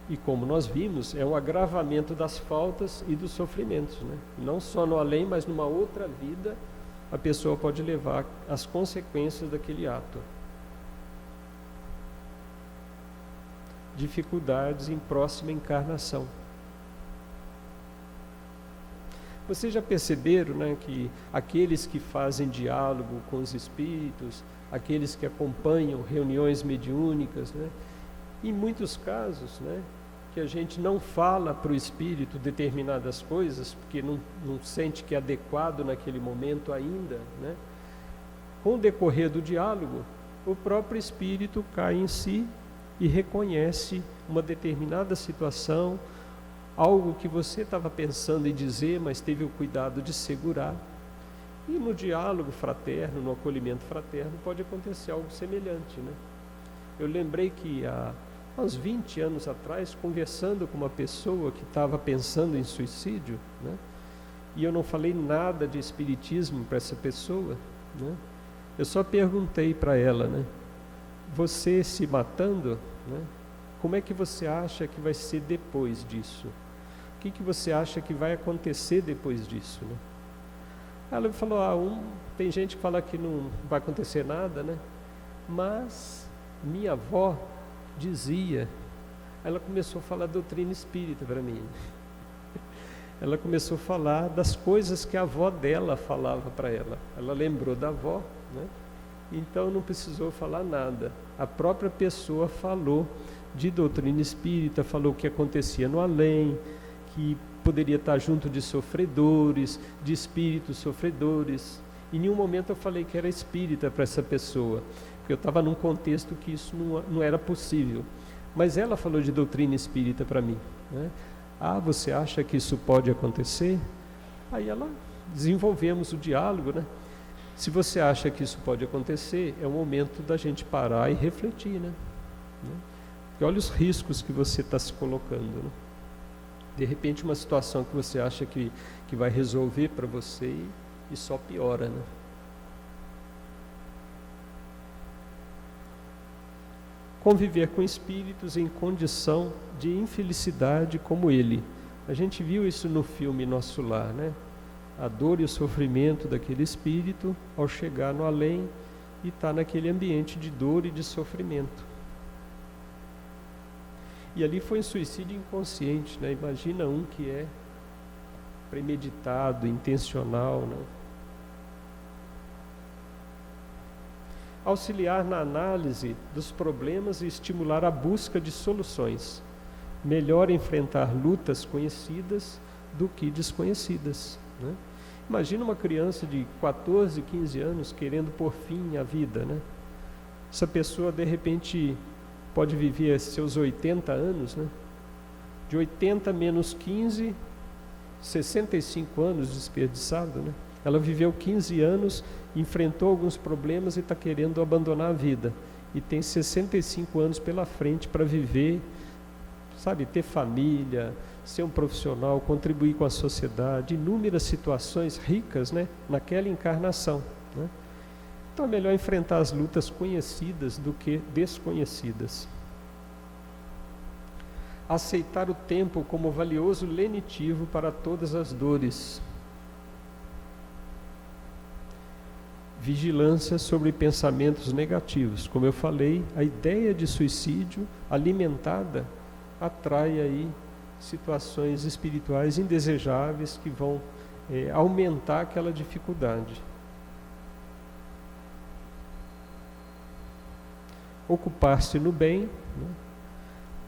E como nós vimos, é um agravamento das faltas e dos sofrimentos, né? Não só no além, mas numa outra vida, a pessoa pode levar as consequências daquele ato. Dificuldades em próxima encarnação. Vocês já perceberam, né, que aqueles que fazem diálogo com os espíritos, aqueles que acompanham reuniões mediúnicas, né, em muitos casos, né, que a gente não fala para o espírito determinadas coisas, porque não sente que é adequado naquele momento ainda, né? Com o decorrer do diálogo, o próprio espírito cai em si e reconhece uma determinada situação, algo que você estava pensando em dizer, mas teve o cuidado de segurar. E no diálogo fraterno, no acolhimento fraterno, pode acontecer algo semelhante, né? Eu lembrei que há uns 20 anos atrás, conversando com uma pessoa que estava pensando em suicídio, né? E eu não falei nada de espiritismo para essa pessoa, né? Eu só perguntei para ela, né? Você se matando, né? Como é que você acha que vai ser depois disso? O que você acha que vai acontecer depois disso, né? Ela falou, tem gente que fala que não vai acontecer nada, né? Mas minha avó dizia, ela começou a falar doutrina espírita para mim. Ela começou a falar das coisas que a avó dela falava para ela. Ela lembrou da avó, né? Então não precisou falar nada. A própria pessoa falou de doutrina espírita, falou o que acontecia no além, que poderia estar junto de sofredores, de espíritos sofredores. Em nenhum momento eu falei que era espírita para essa pessoa, porque eu estava num contexto que isso não era possível. Mas ela falou de doutrina espírita para mim, né? Você acha que isso pode acontecer? Aí desenvolvemos o diálogo, né? Se você acha que isso pode acontecer, é o momento da gente parar e refletir, né? Porque olha os riscos que você está se colocando, né? De repente uma situação que você acha que vai resolver para você e só piora, né? Conviver com espíritos em condição de infelicidade como ele. A gente viu isso no filme Nosso Lar, né? A dor e o sofrimento daquele espírito ao chegar no além e estar naquele ambiente de dor e de sofrimento. E ali foi um suicídio inconsciente, né? Imagina um que é premeditado, intencional, né? Auxiliar na análise dos problemas e estimular a busca de soluções. Melhor enfrentar lutas conhecidas do que desconhecidas, né? Imagina uma criança de 14, 15 anos querendo pôr fim à vida, né? Essa pessoa, de repente, pode viver seus 80 anos, né? De 80 menos 15, 65 anos desperdiçado, né? Ela viveu 15 anos, enfrentou alguns problemas e está querendo abandonar a vida. E tem 65 anos pela frente para viver, sabe, ter família, ser um profissional, contribuir com a sociedade, inúmeras situações ricas, né, naquela encarnação, né? Então é melhor enfrentar as lutas conhecidas do que desconhecidas. Aceitar o tempo como valioso lenitivo para todas as dores. Vigilância sobre pensamentos negativos. Como eu falei, a ideia de suicídio alimentada atrai aí situações espirituais indesejáveis que vão aumentar aquela dificuldade. Ocupar-se no bem, né?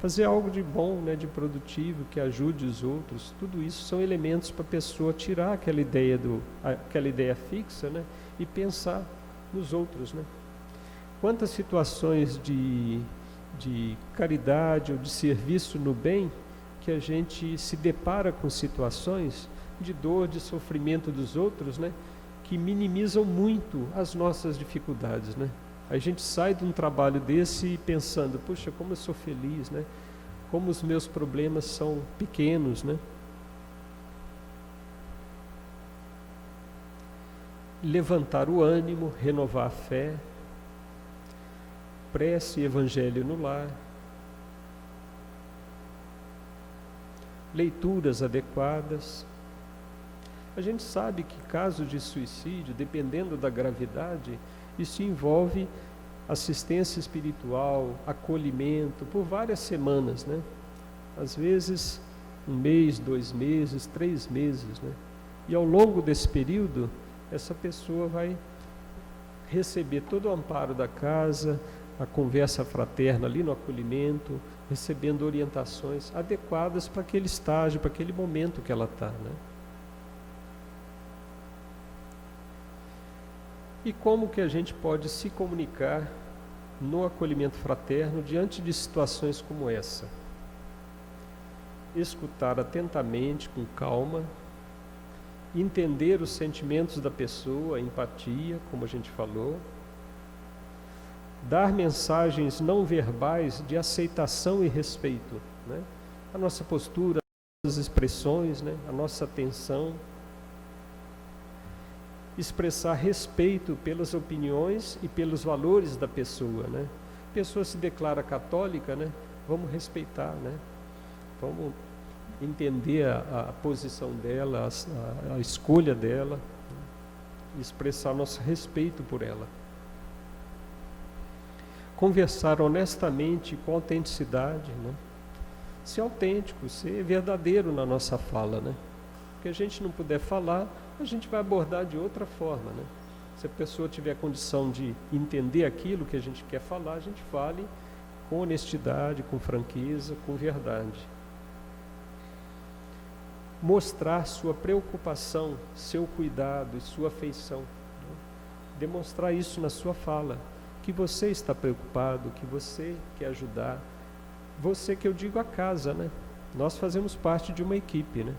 Fazer algo de bom, né, de produtivo, que ajude os outros. Tudo isso são elementos para a pessoa tirar aquela ideia fixa, né, e pensar nos outros, né? Quantas situações de caridade ou de serviço no bem que a gente se depara com situações de dor, de sofrimento dos outros, né, que minimizam muito as nossas dificuldades, né? A gente sai de um trabalho desse pensando, puxa, como eu sou feliz, né? Como os meus problemas são pequenos, né? Levantar o ânimo, renovar a fé, prece e evangelho no lar, leituras adequadas. A gente sabe que caso de suicídio, dependendo da gravidade, isso envolve assistência espiritual, acolhimento, por várias semanas, né? Às vezes, 1 mês, 2 meses, 3 meses, né? E ao longo desse período, essa pessoa vai receber todo o amparo da casa, a conversa fraterna ali no acolhimento, recebendo orientações adequadas para aquele estágio, para aquele momento que ela está, né? E como que a gente pode se comunicar no acolhimento fraterno diante de situações como essa? Escutar atentamente, com calma, entender os sentimentos da pessoa, empatia, como a gente falou, dar mensagens não verbais de aceitação e respeito, né? A nossa postura, as expressões, né? A nossa atenção, expressar respeito pelas opiniões e pelos valores da pessoa, né? A pessoa se declara católica, né? Vamos respeitar, né? Vamos entender a posição dela, a escolha dela, né? Expressar nosso respeito por ela. Conversar honestamente, com autenticidade, né? Ser autêntico, ser verdadeiro na nossa fala, né? Porque a gente não puder falar, a gente vai abordar de outra forma, né? Se a pessoa tiver condição de entender aquilo que a gente quer falar, a gente fale com honestidade, com franqueza, com verdade. Mostrar sua preocupação, seu cuidado e sua afeição, né? Demonstrar isso na sua fala, que você está preocupado, que você quer ajudar. Você, que eu digo, a casa, né? Nós fazemos parte de uma equipe, né?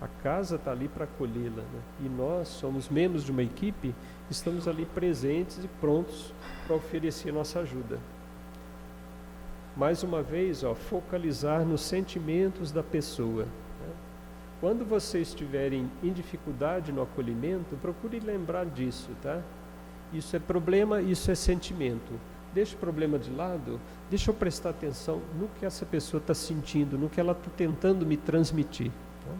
A casa está ali para acolhê-la, né? E nós somos membros de uma equipe, estamos ali presentes e prontos para oferecer nossa ajuda. Mais uma vez, focalizar nos sentimentos da pessoa, né? Quando vocês estiverem em dificuldade no acolhimento, procure lembrar disso, tá? Isso é problema, isso é sentimento. Deixa o problema de lado, deixa eu prestar atenção no que essa pessoa está sentindo, no que ela está tentando me transmitir, tá?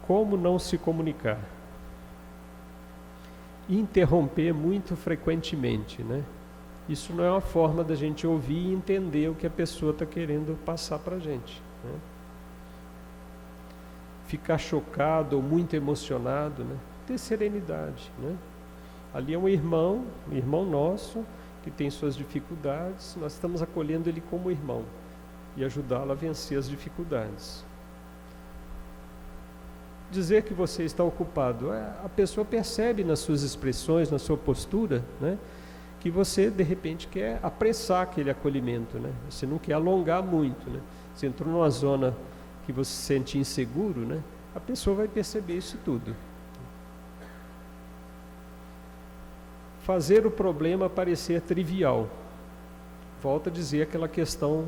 Como não se comunicar? Interromper muito frequentemente, né? Isso não é uma forma da gente ouvir e entender o que a pessoa está querendo passar para a gente, né? Ficar chocado ou muito emocionado, né? Ter serenidade, né? Ali é um irmão nosso, que tem suas dificuldades, nós estamos acolhendo ele como irmão e ajudá-lo a vencer as dificuldades. Dizer que você está ocupado, a pessoa percebe nas suas expressões, na sua postura, né, que você de repente quer apressar aquele acolhimento, né? Você não quer alongar muito, né? Você entrou numa zona que você se sente inseguro, né? A pessoa vai perceber isso tudo. Fazer o problema parecer trivial. Volto a dizer aquela questão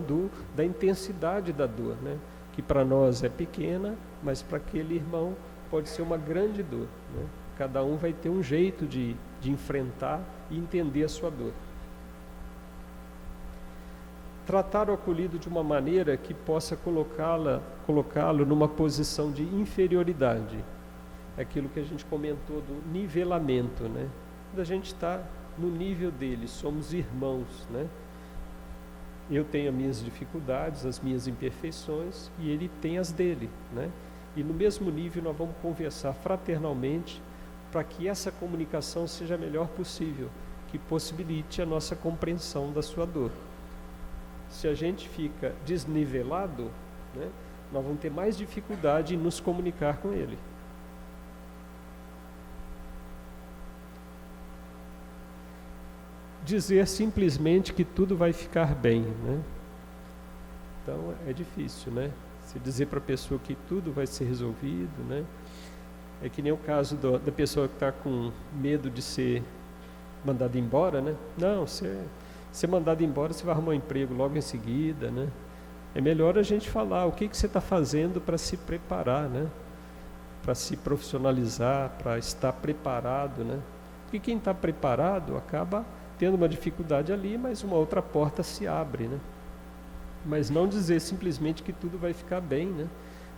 da intensidade da dor, né? Que para nós é pequena, mas para aquele irmão pode ser uma grande dor, né? Cada um vai ter um jeito de enfrentar e entender a sua dor. Tratar o acolhido de uma maneira que possa colocá-lo numa posição de inferioridade. É aquilo que a gente comentou do nivelamento, né? Da gente estar no nível dele, somos irmãos, né? Eu tenho as minhas dificuldades, as minhas imperfeições, e ele tem as dele, né? E no mesmo nível nós vamos conversar fraternalmente para que essa comunicação seja a melhor possível, que possibilite a nossa compreensão da sua dor. Se a gente fica desnivelado, né, nós vamos ter mais dificuldade em nos comunicar com ele. Dizer simplesmente que tudo vai ficar bem, né? Então é difícil, né? Se dizer para a pessoa que tudo vai ser resolvido, né? É que nem o caso da pessoa que está com medo de ser mandada embora, né? Não, ser mandado embora, você vai arrumar um emprego logo em seguida, né? É melhor a gente falar o que você está fazendo para se preparar, né? Para se profissionalizar, para estar preparado, né? Porque quem está preparado acaba tendo uma dificuldade ali, mas uma outra porta se abre, né? Mas não dizer simplesmente que tudo vai ficar bem, né?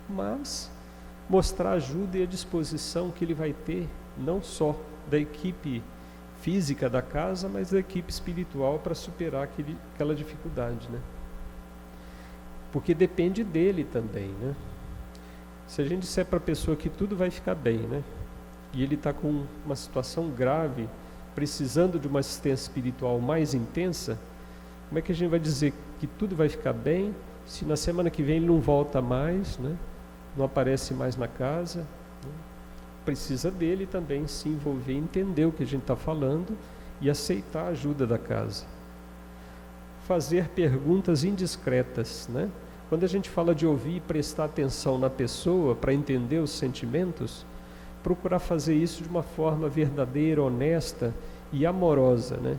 Mas mostrar a ajuda e a disposição que ele vai ter, não só da equipe física da casa, mas da equipe espiritual para superar aquela dificuldade, né? Porque depende dele também, né? Se a gente disser para a pessoa que tudo vai ficar bem, né? e ele está com uma situação grave, precisando de uma assistência espiritual mais intensa, como é que a gente vai dizer que tudo vai ficar bem se na semana que vem ele não volta mais, né? Não aparece mais na casa? Né? Precisa dele também se envolver, entender o que a gente está falando e aceitar a ajuda da casa. Fazer perguntas indiscretas, né? Quando a gente fala de ouvir e prestar atenção na pessoa para entender os sentimentos, procurar fazer isso de uma forma verdadeira, honesta e amorosa, né?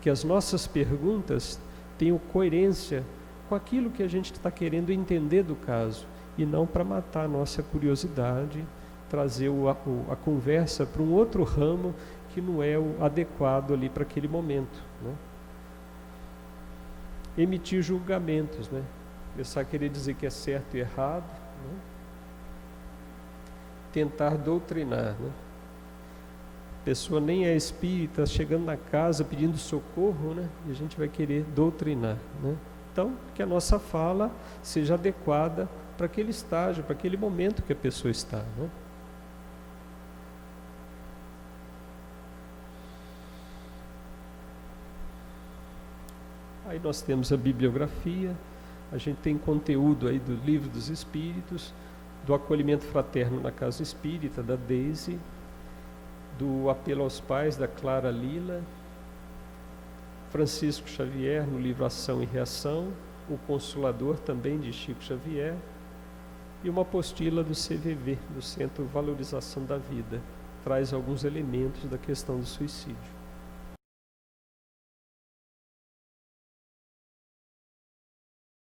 Que as nossas perguntas tenham coerência com aquilo que a gente está querendo entender do caso, e não para matar a nossa curiosidade, trazer a conversa para um outro ramo que não é o adequado ali para aquele momento, né? Emitir julgamentos, né? Começar a querer dizer que é certo e errado, né? Tentar doutrinar, né? A pessoa nem é espírita, chegando na casa pedindo socorro, né? E a gente vai querer doutrinar, né? Então, que a nossa fala seja adequada para aquele estágio, para aquele momento que a pessoa está, né? Aí nós temos a bibliografia, a gente tem conteúdo aí do Livro dos Espíritos, do Acolhimento Fraterno na Casa Espírita, da Deise, do Apelo aos Pais, da Clara Lila, Francisco Xavier, no livro Ação e Reação, o Consolador, também de Chico Xavier, e uma apostila do CVV, do Centro Valorização da Vida, traz alguns elementos da questão do suicídio.